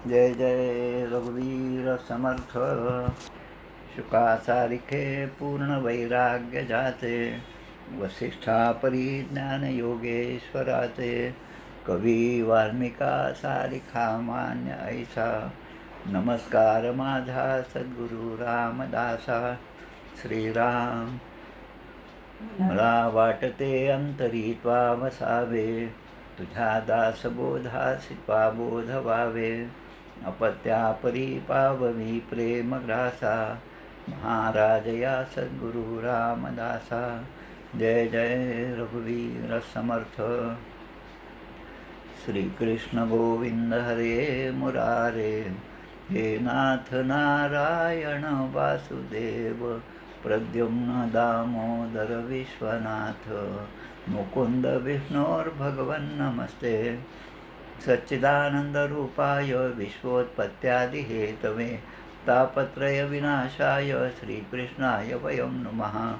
जय जय रघुवीर समर्थ. शुकासारिखे पूर्ण वैराग्य जाते, वसिष्ठा परिज्ञान योगेश्वराचे. कवी वाल्मिका सारिखा मान्य ऐसा, नमस्कार माझा सद्गुरु रामदासा. श्रीराम मला वाटते अंतरी त्वा वसावे, तुझ्या दासबोधासी त्वा बोध व्हावे. अपत्यापरी पाववी प्रेम ग्रासा, महाराज या सद्गुरु रामदासा. जय जय रघुवीर समर्थ. श्रीकृष्ण गोविंद हरे मुरारे, हे नाथ नारायण वासुदेव. प्रद्युम्न दामोदर विश्वनाथ, मुकुंद विष्णोर्भगवन् नमस्ते. सच्चिदानन्दरूपाय विश्वोत्पत्त्यादिहेतवे, तापत्रय विनाशाय श्रीकृष्णाय वयं नमः.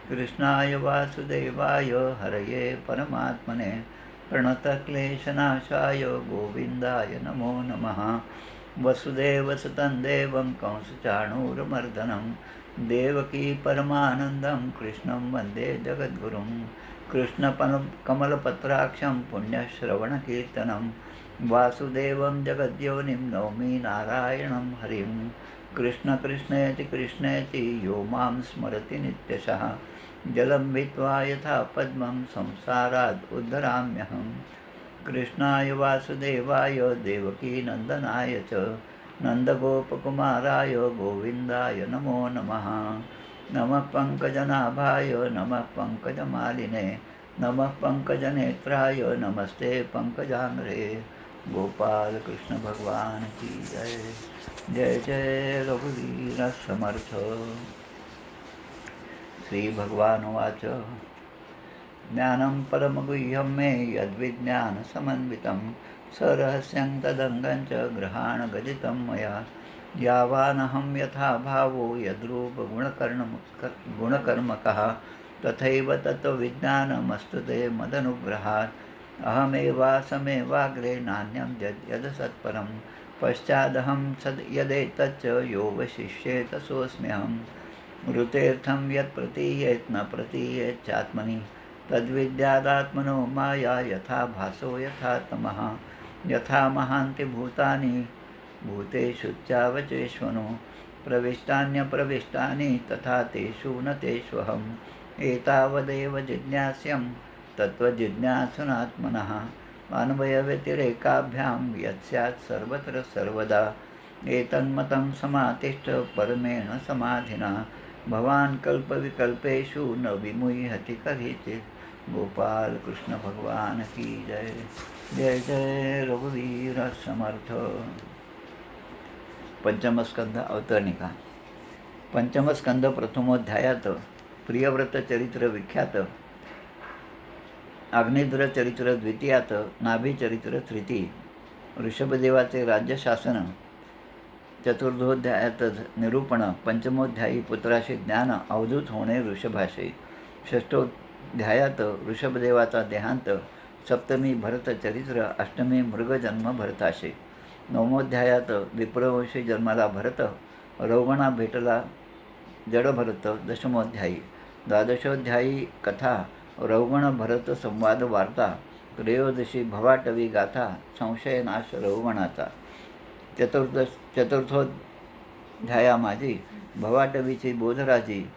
कृष्णाय वासुदेवाय हरये परमात्मने, प्रणतक्लेशनाशाय गोविन्दाय नमो नमः. वसुदेवसुतं देवं कंसचाणूरमर्दनं, देवकी परमानन्दं कृष्णं वन्दे जगद्गुरुं. कृष्णकमलपत्राक्षं पुण्यश्रवणकीर्तनं, वासुदेवं जगद्योनिं नौमि नारायणं हरिं. कृष्ण कृष्णेति कृष्णेति यो मां स्मरति नित्यशः, जलं भित्त्वा यथा पद्मं संसारात् उद्धराम्यहं. कृष्णाय वासुदेवाय देवकीनन्दनाय च, नन्दगोपकुमाराय गोविन्दाय नमो नमः. नमः पङ्कजनाभाय नमः पङ्कजमालिने, नमः पङ्कजनेत्राय नमस्ते पङ्कजाङ्घ्रे. गोपाल कृष्ण भगवान की जय. जय जय रघुवीर समर्थ. श्री भगवान उवाच, ज्ञानं परमगुह्यं मे यद्विज्ञानसमन्वितं, सरहस्यं तदङ्गं च गृहाणगदितं मया. यावानहं यथा भावो गुणकर्मकः, तथैव तत्त्वविज्ञानमस्तु ते मदनुग्रहात्. अहमेवासमेवाग्रे नान्यं यदसत्परं, पश्चादहं यदेतच्च यो वशिष्येत सोऽस्म्यहम्. ऋतेर्थं यत् प्रतीयेत् न प्रतीयेच्चात्मनि, तद्विद्यादात्मनो माया. यथा भासो यथा तमः, यथा महान्ति भूतानि भूतेषु चावचेष्वनो. प्रविष्टान्यप्रविष्टानि तथा तेषु न तेष्वहम्. एतावदेव जिज्ञास्यं तत्त्वजिज्ञासुनात्मनः, अन्वयव्यतिरेकाभ्यां यत् स्यात् सर्वत्र सर्वदा. एतन्मतं समातिष्ठ परमेण समाधिना, भवान् कल्पविकल्पेषु न विमुह्यति कदाचित्. गोपाल कृष्ण भगवान की जय. जय जय रघुवीर समर्थ. पंचमस्कंद अवतरणिका. पंचमस्कंद प्रथमोध्यायात प्रियव्रत चरित्र विख्यात, अग्निद्र चरित्र द्वितीयात, नाभी चरित्र तृतीय, ऋषभदेवाचे राज्यशासन चतुर्थोध्यायात निरूपण, पंचमोध्यायी पुत्राशी ज्ञान अवधूत होणे ऋषभाशी, षष्ठोध्यायात ऋषभदेवाचा देहांत, सप्तमी भरत चरित्र, अष्टमी मृगजन्म भरताशी, नवमोध्यायात विप्रवंशी जन्माला भरत, रौगणा भेटला जडभरत, दशमोध्यायी, द्वादशोध्यायी कथा रौगण भरत संवाद वार्ता, त्रयोदशी भवाटवी गाथा, संशयनाश रौगणाचा, चतुर्थोध्याया माझी भवाटवीची बोधराजी,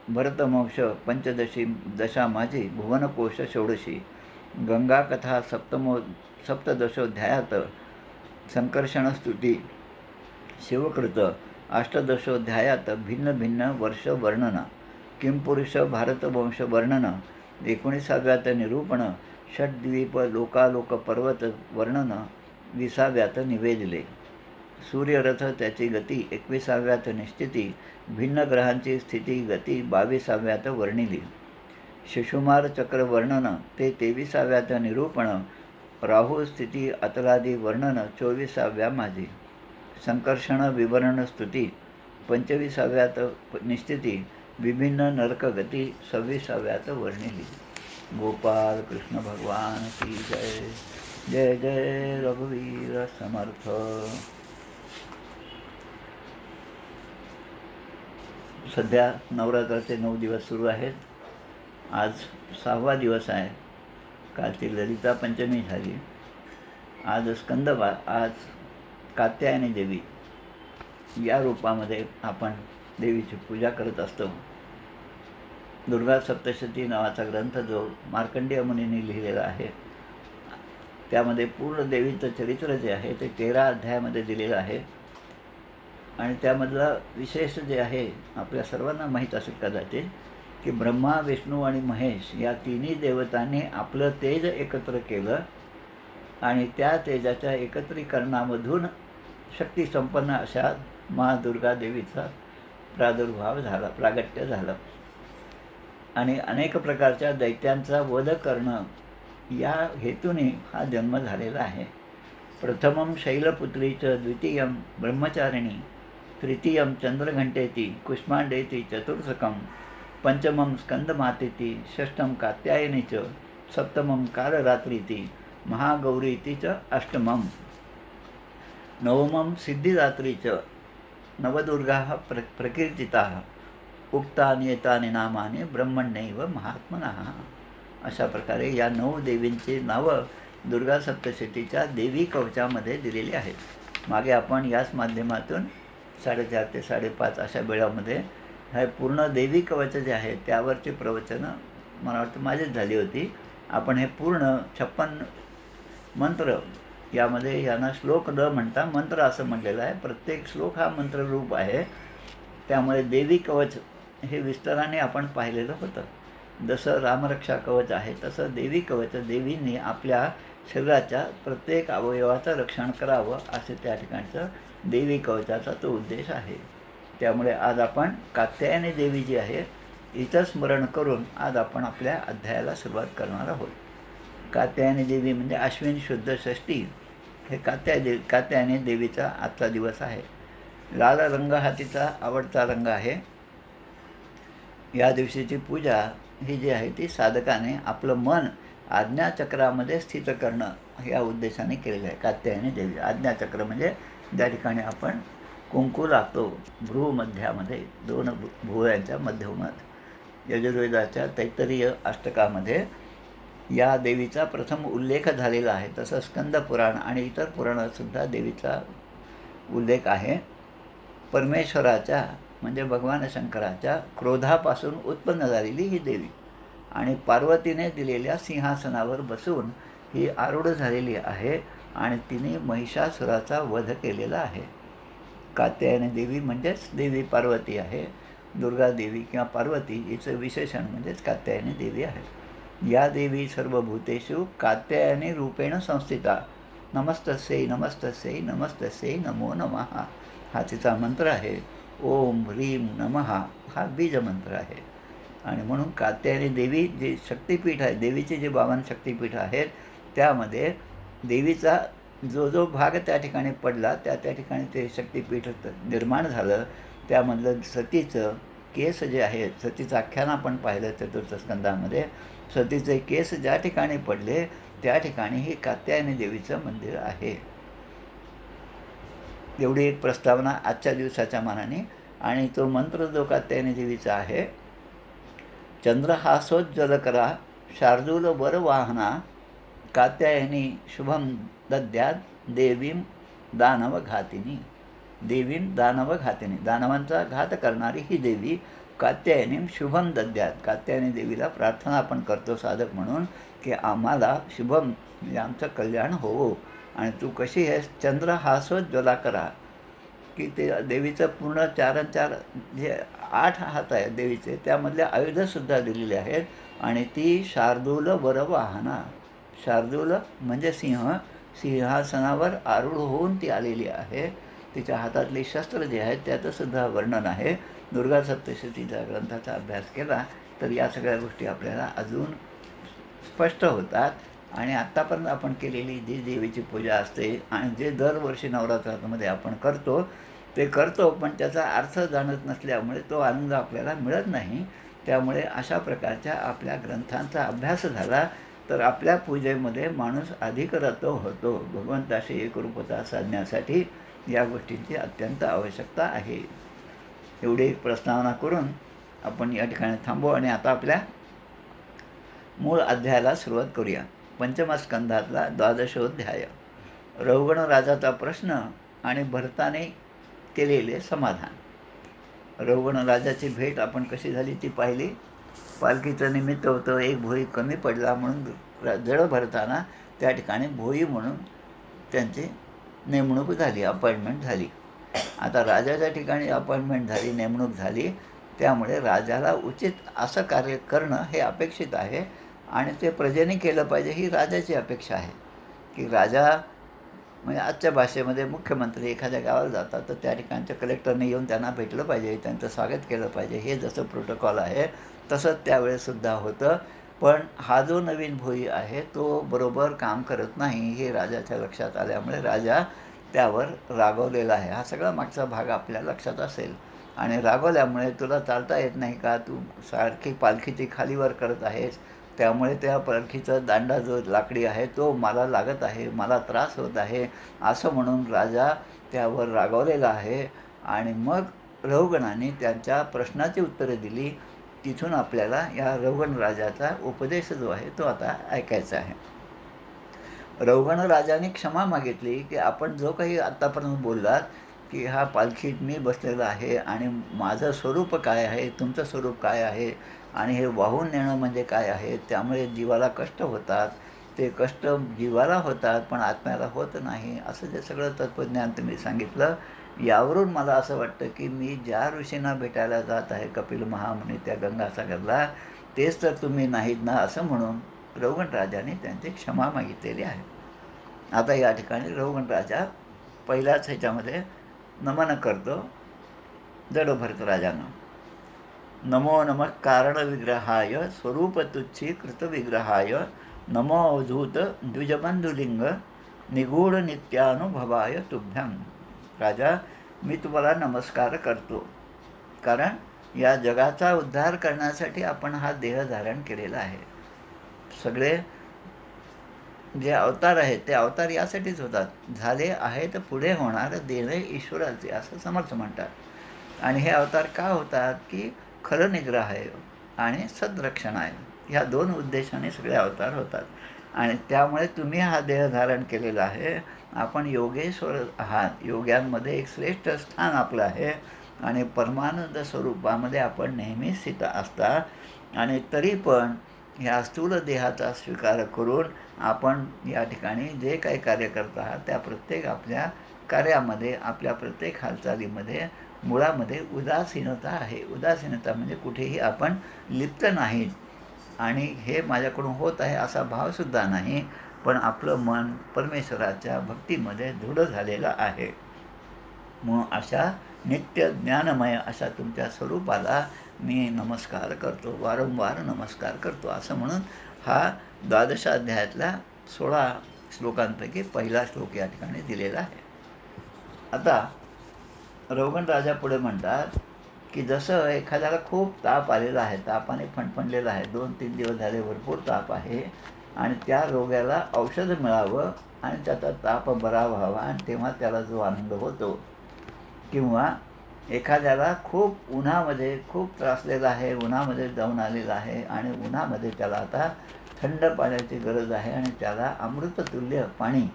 भरतमोक्ष पंचदशी दशा माझी, भुवनकोश षोडशी, गंगा कथा सप्तदशोध्यायात संकर्षणस्तुती, शिवकृत अष्टदशोध्यायात भिन्न भिन्न वर्ष वर्णन, किंपुरुष भारतवंश वर्णन, 19व्यात निरूपण, षड्द्वीप लोकालोक पर्वत वर्णन 20व्यात निवेदले, सूर्यरथ त्याची गती 21व्यात निश्चिती, भिन्न ग्रहांची स्थिती गती 22व्यात वर्णिली, शिशुमार चक्र वर्णन ते 23व्यात निरूपण, राहू स्थिती अतलादी वर्णन 24व्या माझी, संकर्षण विवरण स्तुती 25व्यात निश्चिती, विभिन्न नरकगती 26व्यात वर्णिली. गोपाल कृष्ण भगवान की जय. जय जय रघुवीर समर्थ. सध्या नवरात्राचे 9 दिवस सुरू आहेत. आज 6वा दिवस आहे. कालची ललिता पंचमी झाली. आज आज कात्यायनी देवी या रूपामध्ये आपण देवीची पूजा करत असतो. दुर्गा सप्तशती नावाचा ग्रंथ जो मार्कंडेय मुनींनी लिहिलेला आहे, त्यामध्ये पूर्ण देवीचं चरित्र जे आहे ते 13 अध्यायामध्ये दिलेलं आहे. आणि त्यामधला विशेष जे आहे आपल्या सर्वांना माहीत असेल कदाचित, की ब्रह्मा, विष्णू आणि महेश या तिन्ही देवतांनी आपलं तेज एकत्र केलं आणि त्या तेजाच्या एकत्रीकरणामधून शक्तिसंपन्न अशा महादुर्गा देवीचा प्रादुर्भाव झाला, प्रागट्य झालं. आणि अनेक प्रकारच्या दैत्यांचा वध करणं या हेतूने हा जन्म झालेला आहे. प्रथमं शैलपुत्रीच, द्वितीयं ब्रह्मचारिणी, तृतीयं चंद्रघंटेती, कुष्मांडेती चतुर्थकं, पंचमं स्कंदमातेती, षष्ठं कात्यायनीच, सप्तमं कालरात्रीती, महागौरीती च अष्टमं, नवमं सिद्धिदात्रीच, नवदुर्गाः प्रकीर्तिताः, उक्तानि एतानि नामानि ब्रह्मण्यैव महात्मनः. अशा प्रकारे या 9 देवींची नावं दुर्गा सप्तशतीच्या देवी कवचामध्ये दिलेली आहेत. मागे आपण याच माध्यमातून 4:30 ते 5:30 अशा वेळामध्ये हे पूर्ण देवी कवच जे आहे त्यावरची प्रवचनं मला वाटतं माझीच झाली होती. आपण हे पूर्ण 56 मंत्र, यामध्ये यांना श्लोक न म्हणता मंत्र असं म्हटलेलं आहे. प्रत्येक श्लोक हा मंत्ररूप आहे. त्यामुळे देवी कवच हे विस्ताराने आपण पाहिलेलं होतं. जसं रामरक्षा कवच आहे तसं देवी कवच, देवींनी आपल्या शरीराच्या प्रत्येक अवयवाचं रक्षण करावं असे त्या ठिकाणचं देवी कवचाचा तो उद्देश आहे. त्यामुळे आज आपण कात्यायनी देवी जी आहे हिचं स्मरण करून आज आपण आपल्या अध्यायाला सुरुवात करणार आहोत. कात्यायनी देवी म्हणजे अश्विन शुद्ध षष्ठी हे कात्यायनी देवीचा आजचा दिवस आहे. लाल रंग हा तिचा आवडता रंग आहे. या दिवशीची पूजा ही जी आहे ती साधकाने आपलं मन आज्ञाचक्रामध्ये स्थित करणं या उद्देशाने केलेलं आहे. कात्यायनी देवी आज्ञाचक्र म्हणजे ज्या ठिकाणी आपण कुंकू लागतो भ्रूमध्यामध्ये, 2 भुवयांच्या मध्यमात. यजुर्वेदाच्या तैत्तरीय अष्टकामध्ये या देवीचा प्रथम उल्लेख झालेला आहे. तसं स्कंद पुराण आणि इतर पुराणातसुद्धा देवीचा उल्लेख आहे. परमेश्वराच्या म्हणजे भगवान शंकराच्या क्रोधापासून उत्पन्न झालेली ही देवी आणि पार्वतीने दिलेल्या सिंहासनावर बसून ही आरूढ झालेली आहे आणि तिने महिषासुराचा वध केलेला आहे. कात्यायनी देवी म्हणजेच देवी पार्वती आहे. दुर्गा देवी किंवा पार्वती हिचं विशेषण म्हणजेच कात्यायनी देवी आहे. या देवी सर्वभूतेषु कात्यायनी रूपेण संस्थिता, नमस्तस्यै नमस्तस्यै नमस्तस्यै नमो नमः हा तिचा मंत्र आहे. ओम ह्रीं नमः हा बीज मंत्र आहे. आणि म्हणून कात्यायनी देवी जे शक्तिपीठ आहे, देवीचे जे 52 शक्तिपीठ आहेत त्यामध्ये देवीचा जो भाग त्या ठिकाणी पडला त्या ठिकाणी ते शक्तिपीठ निर्माण झालं. त्यामधलं सतीचं केस जे आहे, सतीचं आख्यान आपण पाहिलं चतुर्थ स्कंदामध्ये, सतीचे केस ज्या ठिकाणी पडले त्या ठिकाणी ही कात्यायनी देवीचं मंदिर आहे. एवढी एक प्रस्तावना आजच्या दिवसाच्या मानाने. आणि तो मंत्र जो कात्यायनी देवीचा आहे, चंद्रहासोज्ज्वलकरा शार्दूल वरवाहना कात्यायनी शुभम दद्यात देवीं दानवघातिनी. देवीं दानवघातिनी, दानवांचा घात करणारी ही देवी कात्यायनीं शुभम दद्यात. कात्यायनी देवीला प्रार्थना आपण करतो साधक म्हणून की आम्हाला शुभम म्हणजे आमचं कल्याण होवो. आणि तू कशी आहेस? चंद्रहासोज्ज्वला करा, की ते देवीचं पूर्ण 4 जे 8 हात आहेत देवीचे, त्यामधले आयुधसुद्धा दिलेले आहेत. आणि ती शार्दूल वरवाहना, शार्दूल म्हणजे सिंह, सिंहासनावर आरूढ होऊन ती आलेली आहे. तिच्या हातातली शस्त्र जे आहेत त्याचंसुद्धा वर्णन आहे. दुर्गा सप्तशतीच्या ग्रंथाचा अभ्यास केला तर या सगळ्या गोष्टी आपल्याला अजून स्पष्ट होतात. आणि आत्तापर्यंत आपण केलेली जी देवीची पूजा असते आणि जे दरवर्षी नवरात्रामध्ये आपण करतो ते करतो, पण त्याचा अर्थ जाणत नसल्यामुळे तो आनंद आपल्याला मिळत नाही. त्यामुळे अशा प्रकारच्या आपल्या ग्रंथांचा अभ्यास झाला तर आपल्या पूजेमध्ये माणूस अधिक रत होतो. भगवंताशी एकरूपता साधण्यासाठी या गोष्टींची अत्यंत आवश्यकता आहे. एवढी प्रस्तावना करून आपण या ठिकाणी थांबू आणि आता आपल्या मूळ अध्यायाला सुरुवात करूया. पंचमस्कंधातला 12वा रौगण राजाचा प्रश्न आणि भरताने केलेले समाधान. रौगण राजाची भेट आपण कशी झाली ती पाहिली. पालखीचं निमित्त होतं, एक भोई कमी पडला म्हणून जड भरताना त्या ठिकाणी भोई म्हणून त्यांची नेमणूक झाली, अपॉइंटमेंट झाली. आता राजाच्या ठिकाणी अपॉइंटमेंट झाली, नेमणूक झाली, त्यामुळे राजाला उचित असं कार्य करणं हे अपेक्षित आहे आणि ते प्रजेने केलं पाहिजे ही राजाची अपेक्षा आहे. की राजा म्हणजे आजच्या भाषेमध्ये मुख्यमंत्री एखाद्या गावाला जातात तर त्या ठिकाणच्या कलेक्टरने येऊन त्यांना भेटलं पाहिजे, त्यांचं स्वागत केलं पाहिजे. हे जसं प्रोटोकॉल आहे तसंच त्यावेळेसुद्धा होतं. पण हा जो नवीन भोई आहे तो बरोबर काम करत नाही हे राजाच्या लक्षात आल्यामुळे राजा त्यावर रागवलेला आहे. हा सगळा मागचा भाग आपल्या लक्षात असेल. आणि रागवल्यामुळे तुला चालता येत नाही का, तू सारखी पालखीची खालीवर करत आहेस, त्यामुळे त्या पालखीचा दांडा जो लाकडी आहे तो मला लागत आहे, मला त्रास होत आहे, असं म्हणून राजा त्यावर रागावलेला आहे. आणि मग रौगणाने त्यांच्या प्रश्नाची उत्तरं दिली. तिथून आपल्याला या रौगण राजाचा उपदेश जो आहे तो आता ऐकायचा आहे. रौगण राजाने क्षमा मागितली की आपण जो काही आत्तापर्यंत बोललात की हा पालखीत मी बसलेला आहे आणि माझं स्वरूप काय आहे, तुमचं स्वरूप काय आहे आणि हे वाहून नेणं म्हणजे काय आहे, त्यामुळे जीवाला कष्ट होतात, ते कष्ट जीवाला होतात पण आत्म्याला होत नाही, असं जे सगळं तत्त्वज्ञान तुम्ही सांगितलं. यावरून मला असं वाटतं की मी ज्या ऋषींना भेटायला जात आहे कपिल महामुनी त्या गंगासागरला, तेच तर तुम्ही नाहीत ना, असं म्हणून रौगण राजाने त्यांची क्षमा मागितलेली आहे. आता या ठिकाणी रौगण राजा पहिल्याच ह्याच्यामध्ये नमन करतो जड भरतराजानं. नमो नमः कारणविग्रहाय स्वरूपतुच्छी कृतविग्रहाय नमो अवधूत द्विजबंधुलिंग निगूढ नित्यानुभवाय तुभ्यं. राजा, मी तुम्हाला नमस्कार करतो, कारण या जगाचा उद्धार करण्यासाठी आपण हा देह धारण केलेला आहे. सगळे जे अवतार आहेत ते अवतार यासाठीच होतात, झाले आहेत पुढे होणार देणे ईश्वराचे, असं समर्थ म्हणतात. आणि हे अवतार का होतात की खरं निग्रह आहे आणि सद्रक्षण आहे, ह्या दोन उद्देशाने सगळे अवतार होतात. आणि त्यामुळे तुम्ही हा देह धारण केलेला आहे. आपण योगेश्वर आहात, योग्यांमध्ये एक श्रेष्ठ स्थान आपलं आहे आणि परमानंद स्वरूपामध्ये आपण नेहमी स्थित असता. आणि तरी पण ह्या स्थूल देहाचा स्वीकार करून आपण या ठिकाणी जे काही कार्य करत आहात त्या प्रत्येक आपल्या कार्यामध्ये, आपल्या प्रत्येक हालचालीमध्ये मुळामध्ये उदासीनता आहे. उदासीनता म्हणजे कुठेही आपण लिप्त नाहीत आणि हे माझ्याकडून होत आहे असा भावसुद्धा नाही, पण आपलं मन परमेश्वराच्या भक्तीमध्ये दृढ झालेलं आहे. मग अशा नित्य ज्ञानमय अशा तुमच्या स्वरूपाला मी नमस्कार करतो, वारंवार नमस्कार करतो, असं म्हणून हा 12 अध्यायातल्या 16 श्लोकांपैकी पहिला श्लोक या ठिकाणी दिलेला आहे. आता रौगण राजा पुढे म्हणतात की जसं एखाद्याला खूप ताप आलेला आहे, तापाने फणफणलेला आहे, 2-3 दिवस झाले भरपूर ताप आहे आणि त्या रोग्याला औषध मिळावं आणि त्याचा ताप बरा व्हावा आणि तेव्हा त्याला जो आनंद होतो, किंवा एखाद्याला खूप उन्हामध्ये खूप त्रासलेला आहे, उन्हामध्ये जाऊन आलेला आहे आणि उन्हामध्ये त्याला आता थंड पाण्याची गरज आहे आणि त्याला अमृततुल्य पाणी,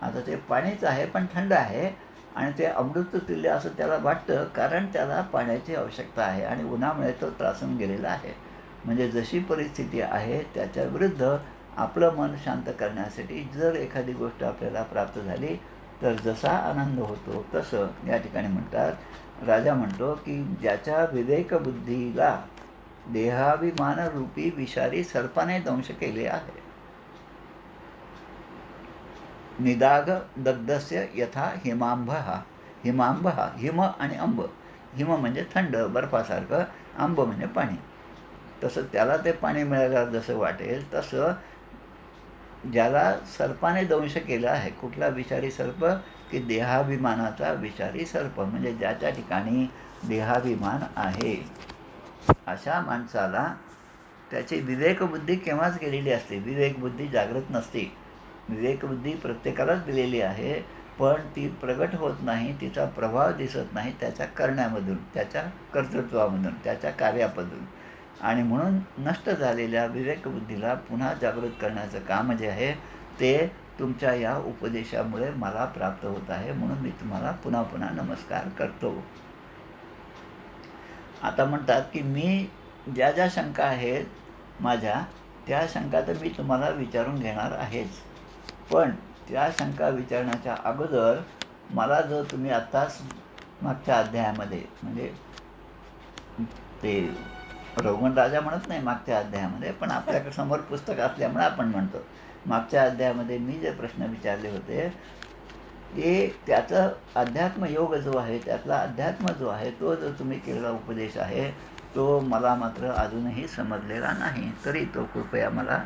आता ते पाणीच आहे पण थंड आहे आणि ते अमृततुल्य असं त्याला वाटतं, कारण त्याला पाण्याची आवश्यकता आहे आणि उन्हामुळे तो त्रासून गेलेला आहे. म्हणजे जशी परिस्थिती आहे त्याच्या विरुद्ध आपलं मन शांत करण्यासाठी जर एखादी गोष्ट आपल्याला प्राप्त झाली तर जसा आनंद होतो तसं या ठिकाणी म्हणतात. राजा म्हणतो की ज्याच्या विवेक बुद्धीला देहाभिमान रूपी विषारी सर्पाने दंश केले आहे, निदाग दग्धस्य यथा हिमांबहा. हिमांबहा, हिम आणि अंब, हिम म्हणजे थंड बर्फासारखं, आंब म्हणजे पाणी. तसं त्याला ते पाणी मिळाल्यावर जसं वाटेल तसं ज्याला सर्पाने दंश केला आहे, कुठला विषारी सर्प की देहाभिमानाचा विषारी सर्प, म्हणजे ज्याच्या ठिकाणी देहाभिमान आहे अशा माणसाला त्याची विवेकबुद्धी केव्हाच गेलेली असते. विवेकबुद्धी जागृत नसते. विवेकबुद्धी प्रत्येकालाच दिलेली आहे, पण ती प्रगट होत नाही, तिचा प्रभाव दिसत नाही त्याच्या करण्यामधून, त्याच्या कर्तृत्वामधून, त्याच्या कार्यामधून. आणि म्हणून नष्ट झालेल्या विवेकबुद्धीला पुन्हा जागृत करण्याचं काम जे आहे ते तुमच्या या उपदेशामुळे मला प्राप्त होत आहे. म्हणून मी तुम्हाला पुन्हा पुन्हा नमस्कार करतो. आता म्हणतात की मी ज्या ज्या शंका आहेत माझ्या, त्या शंका तर मी तुम्हाला विचारून घेणार आहेच. पण त्या शंका विचारण्याच्या अगोदर मला जर तुम्ही आत्ताच मागच्या अध्यायामध्ये, म्हणजे ते रघुवंश राजा म्हणत नाही मागच्या अध्यायामध्ये, पण आपल्याकडे समोर पुस्तक असल्यामुळे आपण म्हणतो, मागच्या अध्यायामध्ये मी जे प्रश्न विचारले होते ते त्याचं अध्यात्मयोग जो आहे, त्यातला अध्यात्म जो आहे तो जो तुम्ही केलेला उपदेश आहे तो मला मात्र अजूनही समजलेला नाही. तरी तो कृपया मला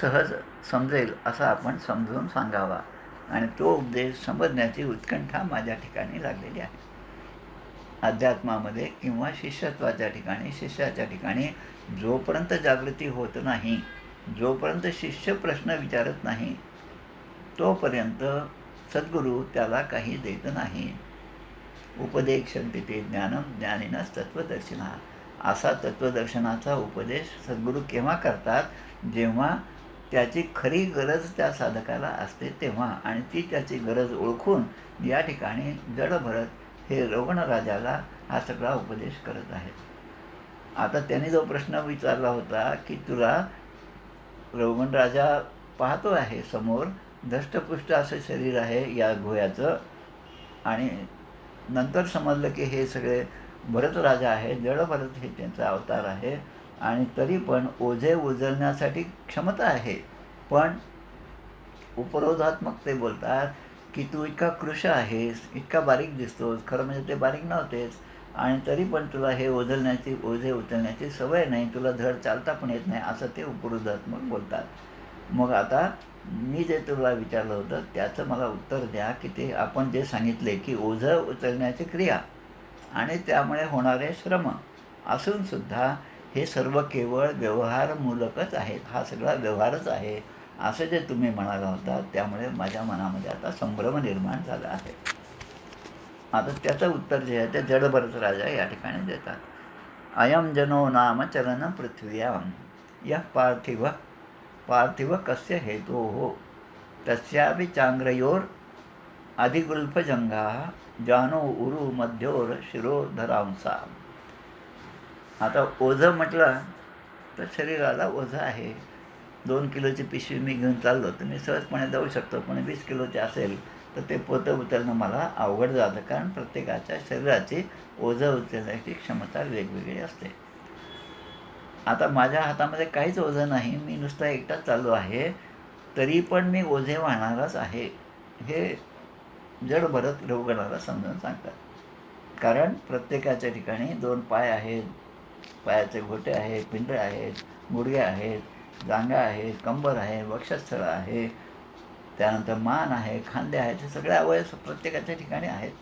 सहज समजेल असा आपण समजून सांगावा. आणि तो उपदेश समजण्याची उत्कंठा माझ्या ठिकाणी लागलेली आहे. अध्यात्मामध्ये किंवा शिष्यत्वाच्या ठिकाणी, शिष्याच्या ठिकाणी जोपर्यंत जागृती होत नाही, जोपर्यंत शिष्य प्रश्न विचारत नाही, तोपर्यंत सद्गुरू त्याला काही देत नाही. उपदेक्षन्ति ते ज्ञानम ज्ञानिनस् तत्वदर्शिनः. असा तत्वदर्शनाचा उपदेश सद्गुरू केव्हा करतात? जेव्हा त्याची खरी गरज त्या साधकाला असते तेव्हा. आणि ती त्याची गरज ओळखून या ठिकाणी जडभरत हे रघुवंशराजाला हा सगळा उपदेश करत आहेत. आता त्याने जो प्रश्न विचारला होता की तुला रघुवंशराजा पाहतो आहे समोर, धष्टपुष्ट असं शरीर आहे या घोड्याचं, आणि नंतर समजलं की हे सगळे भरत राजा आहे, जडभरत हे त्यांचा अवतार आहे, आणि तरी पण ओझे उचलण्यासाठी क्षमता आहे. पण उपरोधात्मक ते बोलतात की तू इतका कृश आहेस, इतका बारीक दिसतोस, खरं म्हणजे ते बारीक नव्हतेच, आणि तरी पण तुला हे ओझे उचलण्याची सवय नाही, तुला धड चालता पण येत नाही, असं ते उपरोधात्मक बोलतात. मग आता मी जे तुला विचारलं होतं त्याचं मला उत्तर द्या की ते आपण जे सांगितले की ओझं उचलण्याची क्रिया आणि त्यामुळे होणारे श्रम असूनसुद्धा हे सर्व केवळ व्यवहारमूलकच आहेत, हा सगळा व्यवहारच आहे, असं जे तुम्ही म्हणाला होता, त्यामुळे माझ्या मनामध्ये आता संभ्रम निर्माण झाला आहे. आता त्याचं उत्तर जे आहे ते जडभरत राजा या ठिकाणी देतात. अयम जनो नाम चलन पृथ्व्याम यः पार्थिव कस्य हेतोः तस्यापि चांग्रयोर अधिगुल्फजंगाः जानो उरु मध्योर शिरोधरांसा. आता ओझं म्हटलं तर शरीराला ओझं आहे. 2 किलोची पिशवी मी घेऊन चाललो तर मी सहजपणे जाऊ शकतो, पण 20 किलोचे असेल तर ते पोतं उचलणं मला अवघड जातं, कारण प्रत्येकाच्या शरीराची ओझं उचलण्याची क्षमता वेगवेगळी असते. आता माझ्या हातामध्ये काहीच ओझं नाही, मी नुसता एकटाच चाललो आहे, तरी पण मी ओझे वाहणारच आहे, हे जडभरत रघुवंशाला समजून सांगतात. कारण प्रत्येकाच्या ठिकाणी 2 पाय आहेत, पायाचे घोटे आहेत, पिंडे आहेत, गुडघे आहेत, जांघा आहेत, कंबर आहे, वक्षस्थळ आहे, त्यानंतर मान आहे, खांदे आहेत, हे सगळे अवयव प्रत्येकाच्या ठिकाणी आहेत.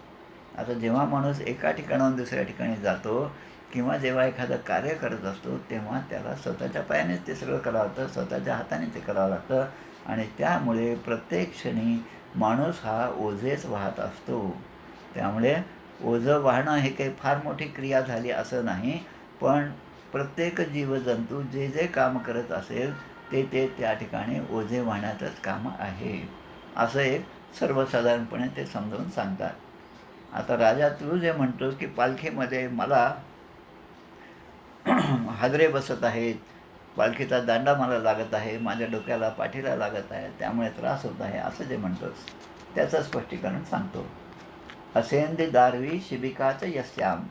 आता जेव्हा माणूस एका ठिकाणाहून दुसऱ्या ठिकाणी जातो किंवा जेव्हा एखादं कार्य करत असतो तेव्हा त्याला स्वतःच्या पायानेच ते सगळं करावं लागतं, स्वतःच्या हाताने ते करावं लागतं, आणि त्यामुळे प्रत्येक क्षणी माणूस हा ओझेच वाहत असतो. त्यामुळे ओझं वाहणं हे काही फार मोठी क्रिया झाली असं नाही, पण प्रत्येक जीवजंतू जे जे काम करत असेल ते त्या ठिकाणी ओझे वाहण्याचंच काम आहे, असं एक सर्वसाधारणपणे ते समजावून सांगतात. आता राजा तू जे म्हणतोस की पालखीमध्ये मला हादरे बसत आहेत, पालखीचा दांडा मला लागत आहे, माझ्या डोक्याला पाठीला लागत आहे, त्यामुळे त्रास होत आहे, असं जे म्हणतोस त्याचं स्पष्टीकरण सांगतो. असेंदी दारवी शिबिकाचं यस्याम.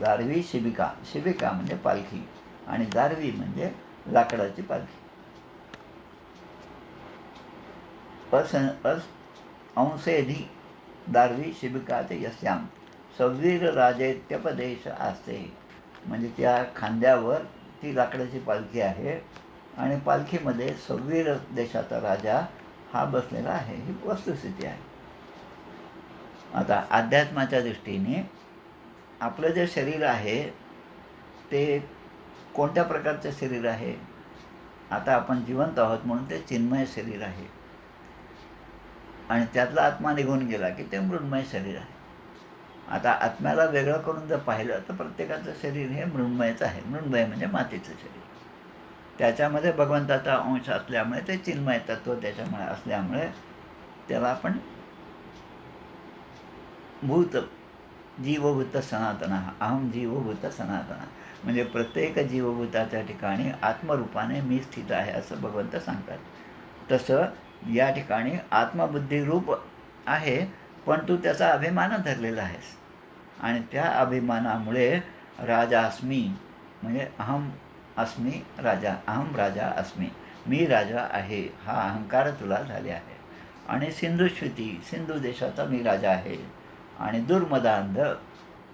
दारवी शिबिका, शिबिका म्हणजे पालखी, आणि दारवी म्हणजे लाकडाची पालखी. अंशेधी दारवी शिबिकाचे यस्याम सव्वीर राजेत्यपदेश असते. म्हणजे त्या खांद्यावर ती लाकडाची पालखी आहे आणि पालखीमध्ये सव्वीर देशाचा राजा हा बसलेला आहे, ही वस्तुस्थिती आहे. आता अध्यात्माच्या दृष्टीने आपलं जे शरीर आहे ते कोणत्या प्रकारचं शरीर आहे? आता आपण जिवंत आहोत म्हणून ते चिन्मय शरीर आहे, आणि त्यातला आत्मा निघून गेला की ते मृण्मय शरीर आहे. आता आत्म्याला वेगळं करून जर पाहिलं तर प्रत्येकाचं शरीर हे मृण्मयच आहे. मृण्मय म्हणजे मातीचं शरीर. त्याच्यामध्ये भगवंताचा अंश असल्यामुळे ते चिन्मय तत्व त्याच्यामुळे असल्यामुळे त्याला आपण भूत जीवभूत सनातन, अहम जीवभूत सनातन, म्हणजे प्रत्येक जीवभूताच्या ठिकाणी आत्मरूपाने मी स्थित आहे असं भगवंत सांगतात. तसं या ठिकाणी आत्मबुद्धिरूप आहे, पण तू त्याचा अभिमान धरलेला आहेस, आणि त्या अभिमानामुळे राजा अस्मी, म्हणजे अहम अस्मी राजा, अहम राजा अस्मी, मी राजा आहे, हा अहंकार तुला झाले आहे. आणि सिंधुश्रुती, सिंधू देशाचा मी राजा आहे. आणि दुर्मदांध,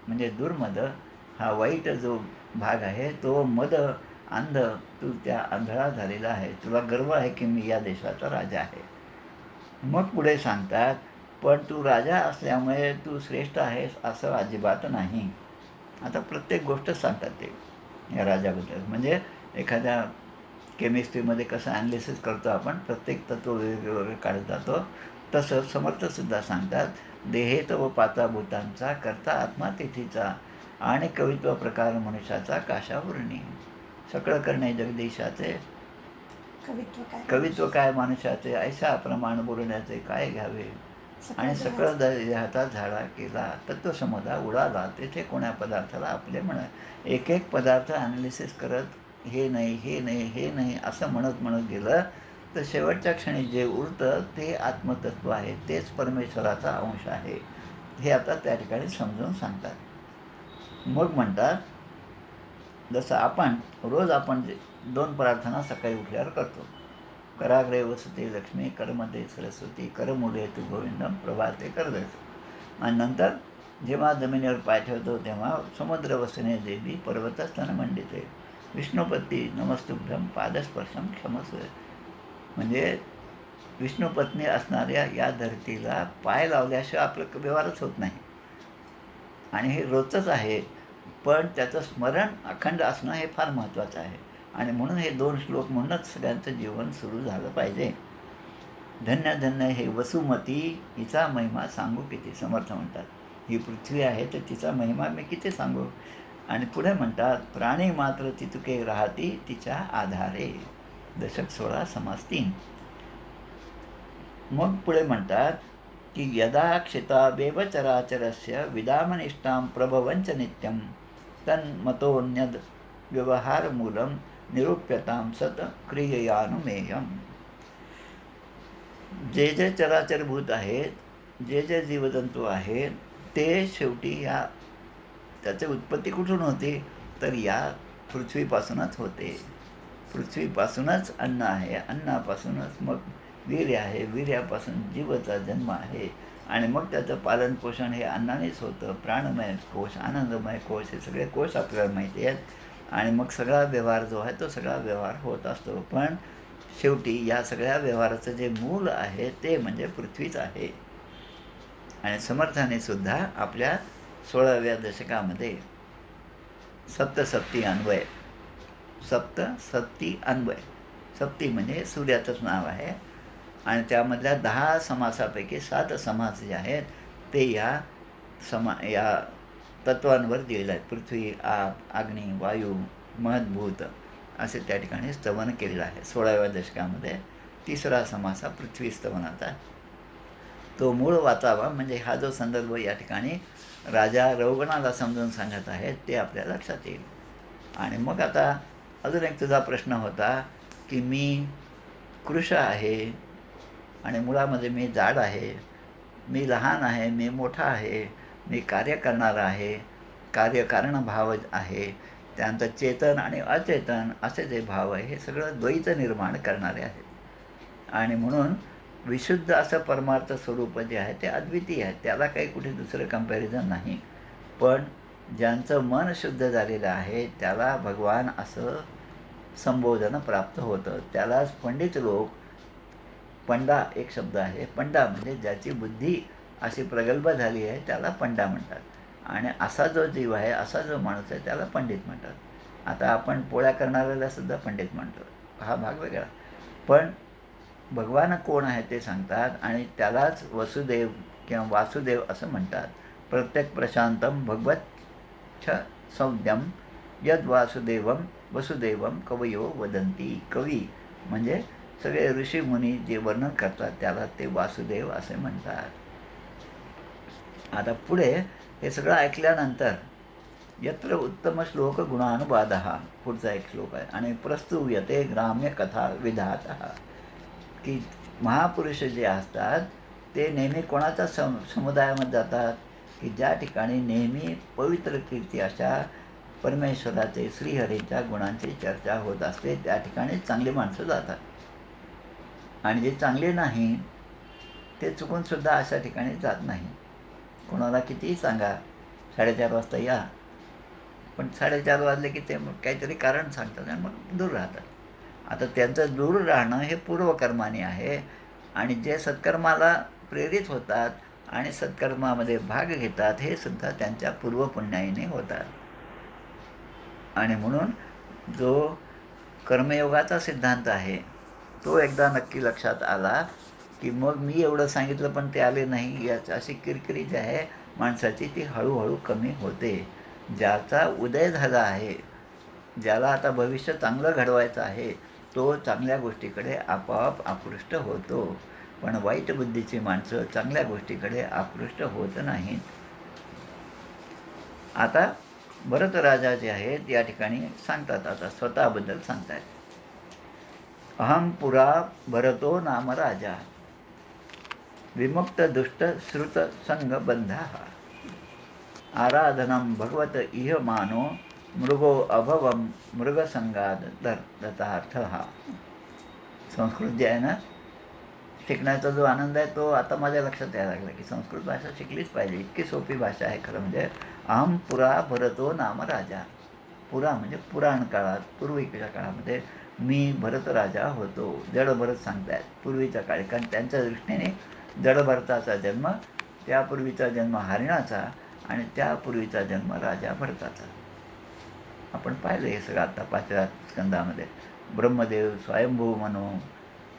म्हणजे दुर्मद हा वाईट जो भाग आहे तो मद अंध, तू त्या आंधळा झालेला आहे, तुला गर्व आहे की मी या देशाचा राजा आहे. मग पुढे सांगतात, पण तू राजा असल्यामुळे तू श्रेष्ठ आहेस असं अजिबात नाही. आता प्रत्येक गोष्ट सांगतात ते या राजाबद्दल. म्हणजे एखाद्या केमिस्ट्रीमध्ये कसं ॲनालिसिस करतो आपण, प्रत्येक तत्व वेगवेगळे काढत जातो, तसं समर्थसुद्धा सांगतात, देहेत व पाताभूतांचा करता आत्मा तिथीचा, आणि कवित्व प्रकार मनुष्याचा काशावरणी. सकळ करणे जगदीशाचे, कवित्व काय मनुष्याचे, ऐसा प्रमाण बोलण्याचे काय घ्यावे. आणि सकळ देहाचा झाडा केला, तत्वसमुदा उडाला, तेथे कोण्या पदार्थाला आपले म्हणा. एक एक पदार्थ ॲनालिसिस करत हे नाही, हे नाही, हे नाही असं म्हणत म्हणत गेलं तर शेवटच्या क्षणी जे उरतं ते आत्मतत्व आहे, तेच परमेश्वराचा अंश आहे, हे आता त्या ठिकाणी समजून सांगतात. मग म्हणतात, जसं आपण रोज आपण जे 2 प्रार्थना सकाळी उठल्यावर करतो, कराग्रे वसते लक्ष्मी, करमध्ये सरस्वती, करमुले तू गोविंदम, प्रभाते करदेश. आणि नंतर जेव्हा जमिनीवर पाय ठेवतो तेव्हा समुद्र वसने देवी, पर्वतस्तन मंडिते, विष्णुपत्नी नमस्तुभ्यम, पादस्पर्शम क्षमस्व. म्हणजे विष्णुपत्नी असणाऱ्या या धरतीला पाय लावल्याशिवाय आपलं व्यवहारच होत नाही, आणि हे रोजचंच आहे, पण त्याचं स्मरण अखंड असणं हे फार महत्त्वाचं आहे. आणि म्हणून हे 2 श्लोक म्हणूनच सगळ्यांचं जीवन सुरू झालं पाहिजे. धन्य धन्य हे वसुमती, हिचा महिमा सांगू किती. समर्थ म्हणतात, ही पृथ्वी आहे तर तिचा महिमा मी किती सांगू. आणि पुढे म्हणतात, प्राणी मात्र तितुके राहती तिच्या आधारे. दशक 16 समास 3. मग पुढे म्हणतात की यदा क्षितावेव चराचरस्य विदामनिष्ठां प्रभवंच नित्यं तन्मतोऽन्यद् व्यवहारमूलं निरूप्यतां सत क्रिययानुमेयम्. जे जे चराचरभूत आहेत, जे जे जीवजंतू आहेत, ते शेवटी या त्याची उत्पत्ती कुठून होते तर या पृथ्वीपासूनच होते. पृथ्वीपासूनच अन्न आहे, अन्नापासूनच मग वीर्य आहे, वीर्यापासून जीवाचा जन्म आहे, आणि मग त्याचं पालनपोषण हे अन्नानेच होतं. प्राणमय कोश, आनंदमय कोश, हे सगळे कोश आपल्याला माहिती आहेत. आणि मग सगळा व्यवहार जो आहे तो सगळा व्यवहार होत असतो. पण शेवटी या सगळ्या व्यवहाराचं जे मूल आहे ते म्हणजे पृथ्वीच आहे. आणि समर्थाने सुद्धा आपल्या 16व्या दशकामध्ये सप्तसप्ती अन्वय, सप्तसप्ती अन्वय, सप्ती म्हणजे सूर्याचंच नाव आहे, आणि त्यामधल्या 10 समासापैकी 7 समास जे आहेत ते या तत्वांवर दिलेले आहेत. पृथ्वी, आप, अग्नी, वायू, महद्भूत असे त्या ठिकाणी स्तवन केलेलं आहे. 16व्या दशकामध्ये 3रा समास हा पृथ्वी स्तवनाचा. तो मूळ वाचावा, म्हणजे हा जो संदर्भ या ठिकाणी राजा रौगणाला समजून सांगत आहे ते आपल्या लक्षात येईल. आणि मग आता अजून एक तुझा प्रश्न होता की मी कृश आहे, आणि मुळामध्ये मी जाड आहे, मी लहान आहे, मी मोठा आहे, मी कार्य करणारा आहे, कार्यकारण भाव आहे, त्यानंतर चेतन आणि अचेतन असे जे भाव आहे हे सगळं द्वैत निर्माण करणारे आहेत. आणि म्हणून विशुद्ध असं परमार्थ स्वरूप जे आहे ते अद्वितीय आहे, त्याला काही कुठे दुसरं कंपॅरिझन नाही. पण ज्यांचं मन शुद्ध झालेलं आहे त्याला भगवान असं संबोधन प्राप्त होतं. त्यालाच पंडित लोक, पंडा एक शब्द आहे, पंडा म्हणजे ज्याची बुद्धी अशी प्रगल्भ झाली आहे त्याला पंडा म्हणतात. आणि असा जो जीव आहे, असा जो माणूस आहे त्याला पंडित म्हणतात. आता आपण पोळ्या करणाऱ्याला सुद्धा पंडित म्हणतो, हा भाग वेगळा. पण भगवान कोण आहे ते सांगतात आणि त्यालाच वसुदेव किंवा वासुदेव असं म्हणतात. प्रत्येक प्रशांतम भगवत छ संज्ञम यद वासुदेवम वसुदेवम कवयो वदंती. कवी म्हणजे सगळे ऋषीमुनी जे वर्णन करतात त्याला ते वासुदेव असे म्हणतात. आता पुढे हे सगळं ऐकल्यानंतर यत्र उत्तम श्लोक गुणानुवाद, पुढचा एक श्लोक आहे. आणि प्रस्तुयते ग्राम्य कथा विधात, की महापुरुष जे असतात ते नेहमी कोणाच्या समुदायामध्ये जातात, की ज्या ठिकाणी नेहमी पवित्र कीर्ती अशा परमेश्वराचे श्रीहरीच्या गुणांची चर्चा होत असते त्या ठिकाणी चांगली माणसं जातात. आणि जे चांगले नाही ते चुकूनसुद्धा अशा ठिकाणी जात नाही. कोणाला कितीही सांगा 4:30 वाजता या, पण 4:30 वाजले की ते काहीतरी कारण सांगतात आणि मग दूर राहतात. आता त्यांचं दूर राहणं हे पूर्वकर्माने आहे. आणि जे सत्कर्माला प्रेरित होतात आणि सत्कर्मामध्ये भाग घेतात हे सुद्धा त्यांच्या पूर्वपुण्याईने होतात. आणि म्हणून जो कर्मयोगाचा सिद्धांत आहे तो एकदा नक्की लक्षात आला की मग मी एवढं सांगितलं पण ते आले नाही, याची अशी किरकिरी जी आहे माणसाची ती हळूहळू कमी होते. ज्याचा उदय झाला आहे, ज्याला आता भविष्य चांगलं घडवायचं आहे, तो चांगल्या गोष्टीकडे आपोआप आकृष्ट होतो. पण वाईट बुद्धीची माणसं चांगल्या गोष्टीकडे आकृष्ट होत नाहीत. आता भरत राजा जे आहेत या ठिकाणी सांगतात, आता स्वतःबद्दल सांगतात. अहम पुरा भरतो नाम राजा, विमुक्त दुष्ट श्रुत संग बंधा, आराधनम भगवत इह मानो, मृगो अभवम मृगसंगाद दत्तार्थ. संस्कृत जे आहे ना, शिकण्याचा जो आनंद आहे तो आता माझ्या लक्षात यायला लागला की संस्कृत भाषा शिकलीच पाहिजे. इतकी सोपी भाषा आहे खरं म्हणजे. अहम पुरा भरतो नाम राजा, पुरा म्हणजे पुराण काळात, पूर्वीच्या काळामध्ये मी भरत राजा होतो. जडभरत सांगतायत पूर्वीच्या काळी, कारण त्यांच्या दृष्टीने जडभरताचा जन्म, त्यापूर्वीचा जन्म हरिणाचा आणि त्यापूर्वीचा जन्म राजा भरताचा. आपण पाहिलं हे सगळं आता 5व्या स्कंदामध्ये. ब्रह्मदेव स्वयंभू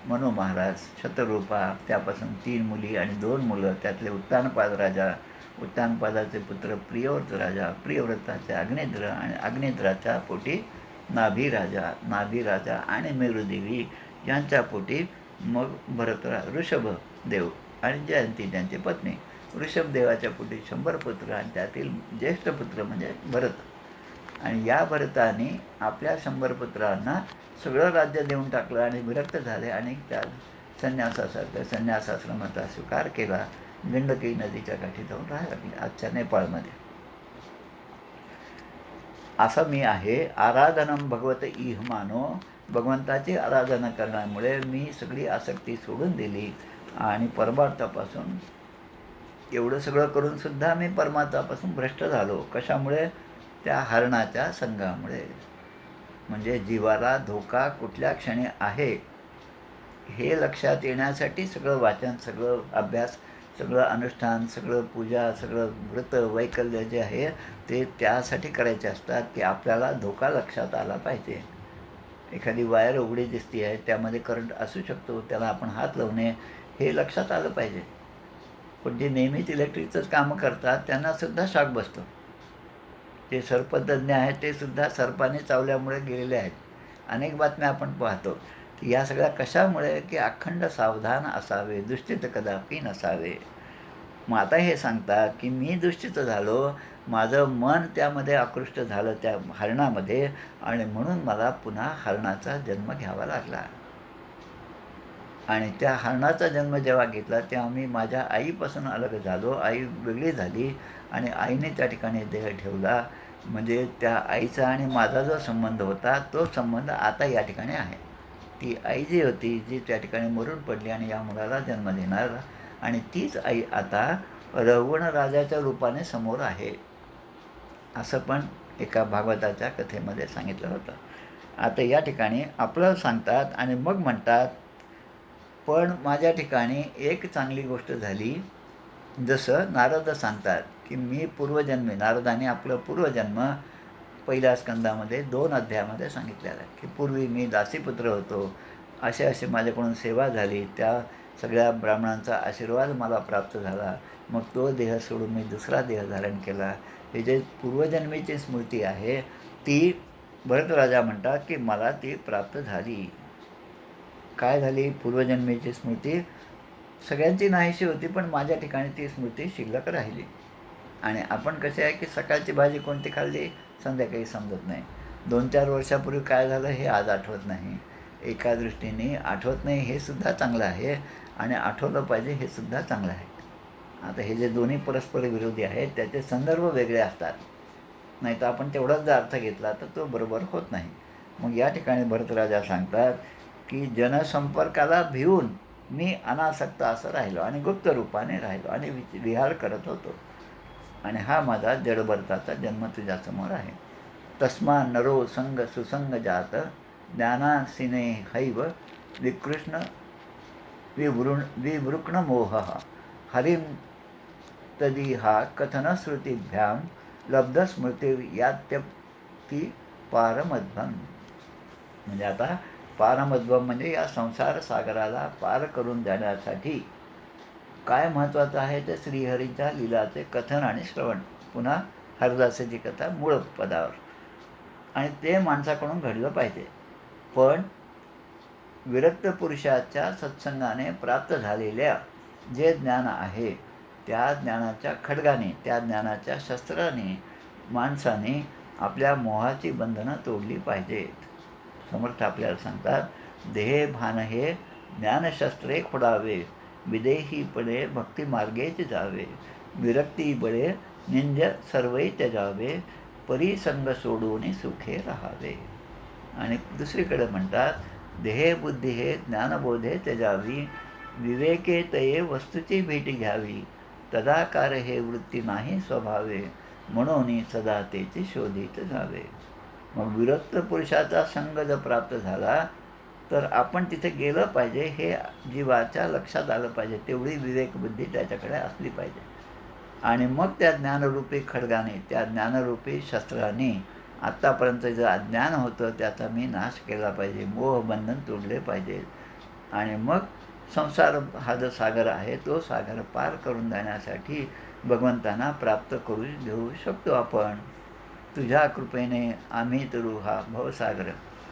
मनो महाराज शतरूपा, त्यापासून 3 मुली आणि 2 मुलं, त्यातले उत्तानपाद राजा, उत्तानपादाचे पुत्र प्रियव्रत राजा, प्रियव्रताचे अग्निद्र आणि अग्निद्राच्या पोटी नाभी राजा आणि मेरुदेवी यांच्या पोटी मग ऋषभदेव आणि जयंती त्यांची पत्नी. ऋषभदेवाच्या पोटी 100 पुत्र आणि त्यातील ज्येष्ठ पुत्र म्हणजे भरत. आणि या भरताने आपल्या 100 पुत्रांना सगळं राज्य देऊन टाकलं आणि विरक्त झाले आणि त्या संन्यासाश्रमाचा स्वीकार केला. गंडकी नदीच्या काठी जाऊन राहायला लागले, आजच्या नेपाळमध्ये. असं मी आहे. आराधनम भगवत इह मानो, भगवंताची आराधना करण्यामुळे मी सगळी आसक्ती सोडून दिली आणि परमार्थापासून एवढं सगळं करूनसुद्धा मी परमार्थापासून भ्रष्ट झालो. कशामुळे? त्या हरणाच्या संघामुळे. म्हणजे जीवाला धोका कुठल्या क्षणी आहे हे लक्षात येण्यासाठी सगळं वाचन, सगळं अभ्यास, सगळं अनुष्ठान, सगळं पूजा, सगळं व्रत वैकल्य जे आहे ते त्यासाठी करायचे असतात की आपल्याला धोका लक्षात आला पाहिजे. एखादी वायर उघडी दिसती आहे, त्यामध्ये करंट असू शकतो, त्याला आपण हात लावणे हे लक्षात आलं पाहिजे. पण जे नेहमीच इलेक्ट्रिकचंच कामं करतात त्यांनासुद्धा शॉक बसतो. जे सर्पतज्ञ आहेत ते सुद्धा सर्पाने चावल्यामुळे गेलेले आहेत. अनेक बातम्या आपण पाहतो की या सगळ्या कशामुळे? की अखंड सावधान असावे, दुश्चित कदापि नसावे. मग आता हे सांगतात की मी दुश्चित झालो, माझं मन त्यामध्ये आकृष्ट झालं त्या हरणामध्ये, आणि म्हणून मला पुन्हा हरणाचा जन्म घ्यावा लागला. आणि त्या हरणाचा जन्म जेव्हा घेतला तेव्हा मी माझ्या आईपासून अलग झालो. आई वेगळी झाली आणि आईने त्या ठिकाणी देह ठेवला. म्हणजे त्या आईचा आणि माझा जो संबंध होता तो संबंध आता या ठिकाणी आहे. ती आई जी होती जी त्या ठिकाणी मरून पडली आणि या मुलाला जन्म देणार, आणि तीच आई आता रवण राजाच्या रूपाने समोर आहे, असं पण एका भागवताच्या कथेमध्ये सांगितलं होतं. आता या ठिकाणी आपलं सांगतात आणि मग म्हणतात, पण माझ्या ठिकाणी एक चांगली गोष्ट झाली. जसं नारद सांगतात की मी पूर्वजन्मी, नारदाने आपलं पूर्वजन्म पहिल्या स्कंदामध्ये 2 अध्यायामध्ये सांगितलेलं आहे की पूर्वी मी दासीपुत्र होतो, असे माझ्याकडून सेवा झाली, त्या सगळ्या ब्राह्मणांचा आशीर्वाद मला प्राप्त झाला, मग तो देह सोडून मी दुसरा देह धारण केला. हे जे पूर्वजन्मीची स्मृती आहे ती भरतराजा म्हणतात की मला ती प्राप्त झाली. काय झाली? पूर्वजन्मीची स्मृती सगळ्यांची नाहीशी होती, पण माझ्या ठिकाणी ती स्मृती शिल्लक राहिली. आणि आपण कसे आहे की सकाळची भाजी कोणती खाल्ली संध्याकाळी समजत नाही, 2-4 वर्षापूर्वी काय झालं हे आज आठवत नाही. एका दृष्टीने आठवत नाही हे सुद्धा चांगलं आहे आणि आठवलं पाहिजे हे सुद्धा चांगलं आहे. आता हे जे दोन्ही परस्पर विरोधी आहेत त्याचे संदर्भ वेगळे असतात, नाही तर आपण तेवढाच जर अर्थ घेतला तर तो बरोबर होत नाही. मग या ठिकाणी भरतराजा सांगतात की जनसंपर्काला भिवून मी अनासक्त असं राहिलो आणि गुप्त रूपाने राहिलो आणि विहार करत होतो, आणि हा माझा जडभरताचा जन्म तुझ्यासमोर आहे. तस्मा नरो संग सुसंग जात ज्ञानासिने हैव विकृष्ण विवृक्ण मोह हरिम तदी हा कथनश्रुतीभ्यां लब्धस्मृती यात्यपी पारमध्वम. म्हणजे आता पारमध्वम म्हणजे या संसार सागराला पार करून जाण्यासाठी काय महत्त्वाचं आहे ते श्रीहरीच्या लीलाचे कथन आणि श्रवण. पुन्हा हरदासाची कथा मूळ पदावर, आणि ते माणसाकडून घडलं पाहिजे. पण विरक्त पुरुषाच्या सत्संगाने प्राप्त झालेल्या जे ज्ञान आहे त्या ज्ञानाच्या खड्गाने, त्या ज्ञानाच्या शस्त्राने माणसाने आपल्या मोहाची बंधनं तोडली पाहिजेत. समर्थ आपल्याला सांगतात, देहे भान हे ज्ञानशस्त्रे खोडावे, विदेहीपणे भक्तिमार्गेच जावे, विरक्ती बळे निंज सर्वै त्यजावे, परिसंग सोडून सुखे राहावे. आणि दुसरीकडे म्हणतात, देहे बुद्धी हे ज्ञानबोधे त्यजावी, विवेके तये वस्तूची भेटी घ्यावी, तदाकार हे वृत्ती नाही स्वभावे, म्हणून सदा तेची शोधित जावे. मग विरक्त पुरुषाचा संग जर प्राप्त झाला तर आपण तिथे गेलं पाहिजे हे जीवाच्या लक्षात आलं पाहिजे, तेवढी विवेकबुद्धी त्याच्याकडे असली पाहिजे. आणि मग त्या ज्ञानरूपी खड्गाने, त्या ज्ञानरूपी शस्त्राने आत्तापर्यंत जे अज्ञान होतं त्याचा मी नाश केला पाहिजे, मोहबंधन तोडले पाहिजे. आणि मग संसार हा जो सागर आहे तो सागर पार करून जाण्यासाठी भगवंतांना प्राप्त करून घेऊ शकतो आपण. तुझ्या कृपेने आम्ही तरू हा भवसागर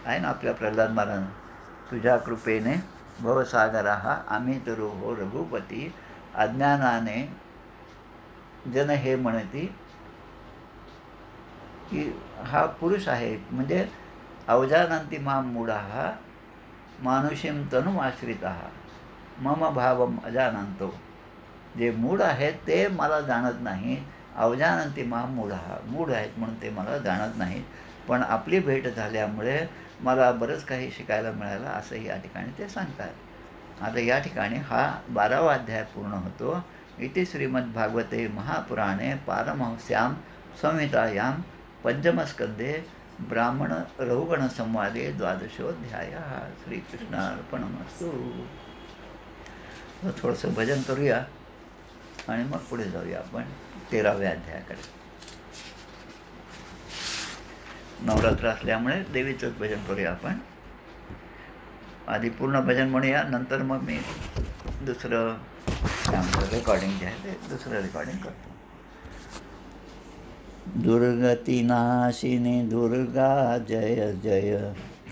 आहे ना आपल्या प्रल्हाद महाराज, तुझ्या कृपेने भवसागरा हा आम्ही तरू हो रघुपती, अज्ञानाने जन हे म्हणती की हा पुरुष आहे, म्हणजे अवजानंती माम मूढा मानुषीम तनु आश्रिता मम भावम अजानंतो. जे मूढ आहेत ते मला जाणत नाही, अवजानंती माम मूढा, मूढ आहेत म्हणून ते मला जाणत नाहीत, पण आपली भेट झाल्यामुळे मला बरंच काही शिकायला मिळालं असं या ठिकाणी ते सांगतात. आता या ठिकाणी हा 12वा अध्याय पूर्ण होतो. इति श्रीमद्भागवते महापुराणे पारमहंस्यां संहितायां पंचमस्कंदे ब्राह्मण रहुगण संवादे 12ोऽध्यायः. श्रीकृष्णार्पणमस्तु. थोडंसं भजन करूया आणि मग पुढे जाऊया आपण 13व्या अध्यायाकडे. नवरात्र असल्यामुळे देवीचंच भजन करूया आपण. आधी पूर्ण भजन म्हणूया, नंतर मग मी दुसरं रेकॉर्डिंग जे आहे ते दुसरं रेकॉर्डिंग करतो. दुर्गतिनाशिनी दुर्गा जय जय,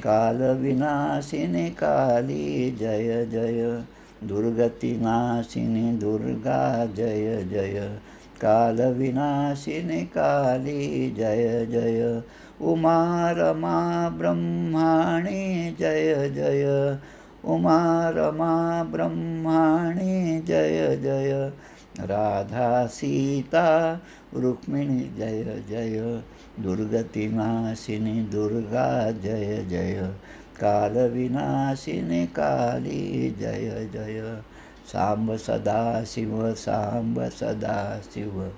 कालविनाशिनी काली जय जय. दुर्गतिनाशिनी दुर्गा जय जय, कालविनाशिनी काली जय जय. उमा रमा ब्रह्माणी जय जय, उमा रमा ब्रह्माणी जय जय. राधा सीता रुक्मिणी जय जय. दुर्गतिनाशिनी दुर्गा जय जय, कालविनाशिनी काली जय जय. सांब सदाशिव सांब सदाशिव,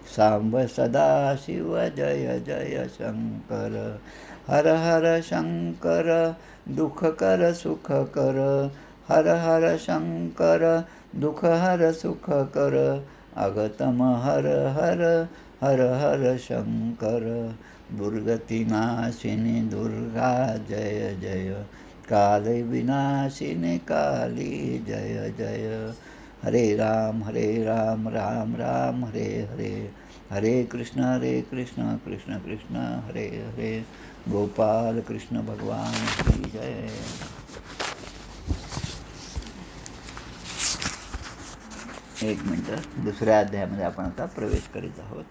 सांब सदाशिव जय जय शंकर. हर हर शंकर दुःख कर सुख कर, हर हर शंकर दुःख हर सुख कर. अगतम हर हर हर हर शंकर, दुर्गतिनाशिनी दुर्गा जय जय, काल विनाशिनी काली जय जय. हरे राम राम राम हरे हरे, हरे कृष्ण कृष्ण कृष्ण हरे हरे. गोपाल कृष्ण भगवान की जय. एक मिनटं, दुसऱ्या अध्यायामध्ये आपण आता प्रवेश करीत आहोत.